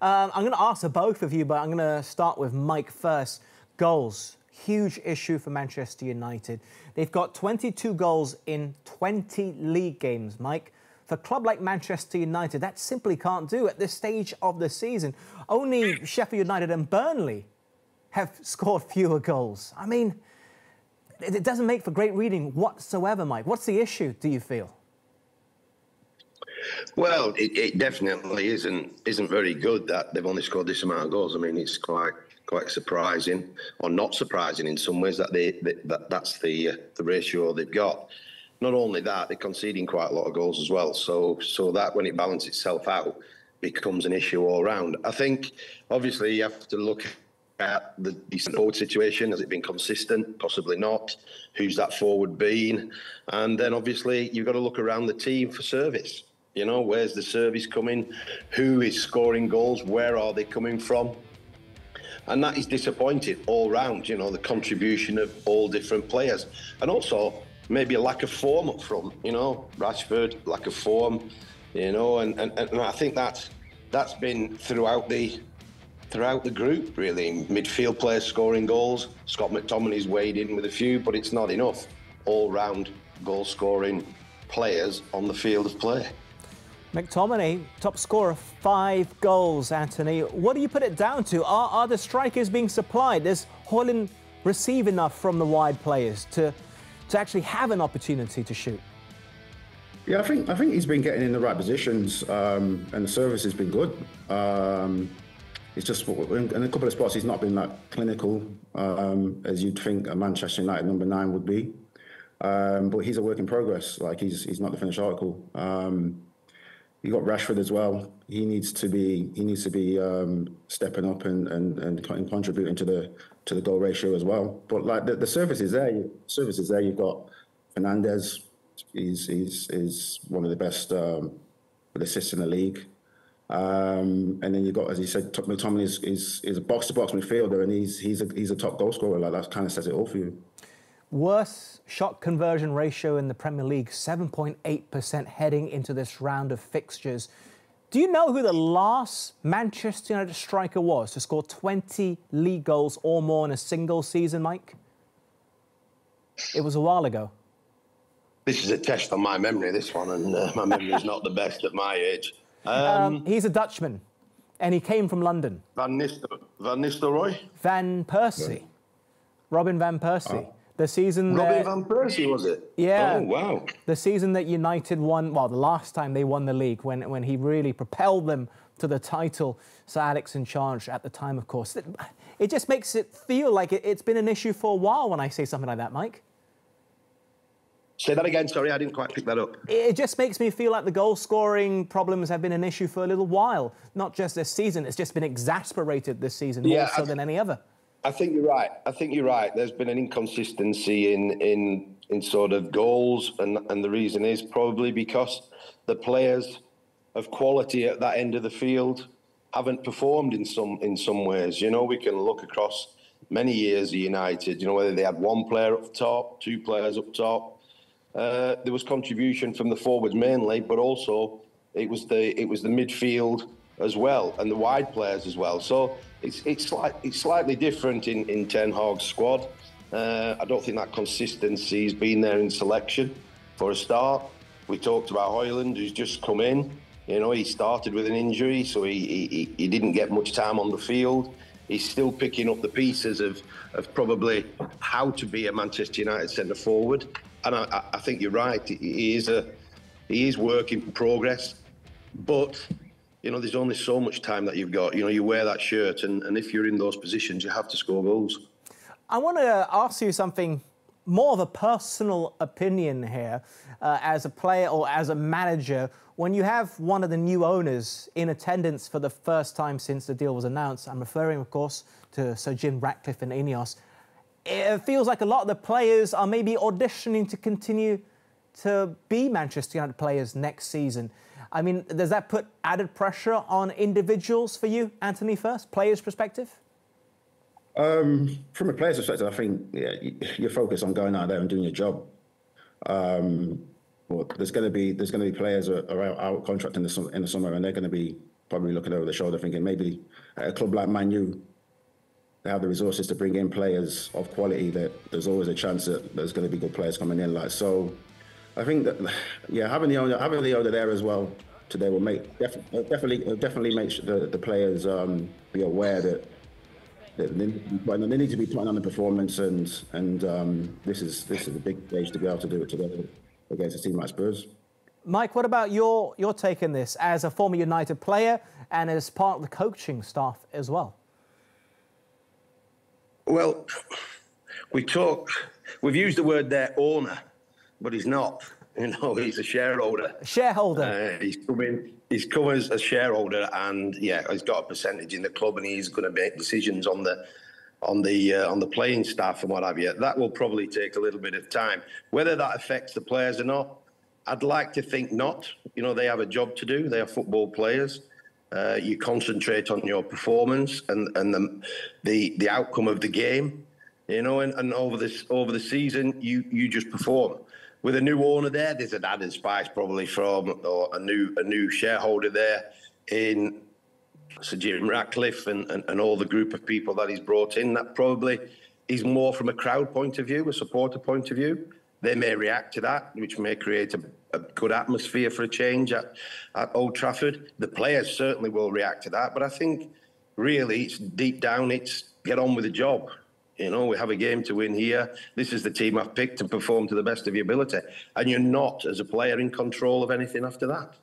I'm going to ask the both of you, but I'm going to start with Mike first. Goals, huge issue for Manchester United. They've got 22 goals in 20 league games, Mike. For a club like Manchester United, that simply can't do at this stage of the season. Only Sheffield United and Burnley have scored fewer goals. I mean, it doesn't make for great reading whatsoever, Mike. What's the issue, do you feel? Well, it definitely isn't very good that they've only scored this amount of goals. I mean, it's quite surprising, or not surprising in some ways, that that's the ratio they've got. Not only that, they're conceding quite a lot of goals as well. So that, when it balances itself out, becomes an issue all round. I think, obviously, you have to look at the decent forward situation. Has it been consistent? Possibly not. Who's that forward been? And then, obviously, you've got to look around the team for service. You know, where's the service coming? Who is scoring goals? Where are they coming from? And that is disappointing all round, you know, the contribution of all different players. And also, maybe a lack of form up front, you know, Rashford, lack of form, you know, and I think that's been throughout the group, really. Midfield players scoring goals. Scott McTominay's weighed in with a few, but it's not enough. All-round goal-scoring players on the field of play. McTominay, top scorer, 5 goals, Anthony. What do you put it down to? Are the strikers being supplied? Does Haaland receive enough from the wide players to actually have an opportunity to shoot? Yeah, I think he's been getting in the right positions, and the service has been good. It's just in a couple of spots he's not been that clinical as you'd think a Manchester United number 9 would be. But he's a work in progress. Like he's not the finished article. You got Rashford as well. He needs to be stepping up and contributing to the goal ratio as well. But like the service is there. You've got Fernandes. He's one of the best with assists in the league. And then you've got, as you said, McTominay is a box-to-box midfielder, and he's a top goal scorer. Like that kind of says it all for you. Worst shot conversion ratio in the Premier League, 7.8% heading into this round of fixtures. Do you know who the last Manchester United striker was to score 20 league goals or more in a single season, Mike? It was a while ago. This is a test on my memory, this one, and my memory is not the best at my age. He's a Dutchman, and he came from London. Van Nistelrooy? Van Persie. Robin Van Persie. Oh. The season Robin Van Persie, was it? Yeah. Oh, wow. The season that United won, well, the last time they won the league, when he really propelled them to the title. Sir Alex in charge at the time, of course. It just makes it feel like it's been an issue for a while when I say something like that, Mike. Say that again, sorry, I didn't quite pick that up. It just makes me feel like the goal-scoring problems have been an issue for a little while. Not just this season, it's just been exasperated this season, more so than any other. I think you're right. There's been an inconsistency in sort of goals, and the reason is probably because the players of quality at that end of the field haven't performed in some ways. You know, we can look across many years of United, you know, whether they had one player up top, 2 players up top. There was contribution from the forwards mainly, but also it was the midfield as well, and the wide players as well. So it's slightly different in Ten Hag's squad. I don't think that consistency has been there in selection for a start. We talked about Haaland, who's just come in. You know, he started with an injury, so he didn't get much time on the field. He's still picking up the pieces of probably how to be a Manchester United centre forward. And I think you're right. He is work in progress, but you know, there's only so much time that you've got. You know, you wear that shirt, and if you're in those positions, you have to score goals. I want to ask you something, more of a personal opinion here, as a player or as a manager. When you have one of the new owners in attendance for the first time since the deal was announced, I'm referring, of course, to Sir Jim Ratcliffe and Ineos, it feels like a lot of the players are maybe auditioning to continue to be Manchester United players next season. I mean, does that put added pressure on individuals for you, Anthony, first, players' perspective? From a player's perspective, I think you're focused on going out there and doing your job. Well, there's going to be players who are out contract in the summer, and they're going to be probably looking over the shoulder, thinking maybe at a club like Man U, they have the resources to bring in players of quality. That there's always a chance that there's going to be good players coming in. Like so, I think that having the owner there as well today will definitely make the players be aware that they need to be putting on the performance, and this is a big stage to be able to do it together against a team like Spurs. Mike, what about your take on this as a former United player and as part of the coaching staff as well? Well, we've used the word there, owner, but he's not. You know, he's a shareholder. Shareholder. He's come as a shareholder, and he's got a percentage in the club, and he's going to make decisions on the playing staff and what have you. That will probably take a little bit of time. Whether that affects the players or not, I'd like to think not. You know, they have a job to do. They are football players. You concentrate on your performance and the outcome of the game. You know, and over the season, you just perform. With a new owner there, there's an added spice probably from a new shareholder there in Sir Jim Ratcliffe and all the group of people that he's brought in. That probably is more from a crowd point of view, a supporter point of view. They may react to that, which may create a good atmosphere for a change at Old Trafford. The players certainly will react to that, but I think really it's deep down, it's get on with the job. You know, we have a game to win here. This is the team I've picked to perform to the best of your ability. And you're not, as a player, in control of anything after that.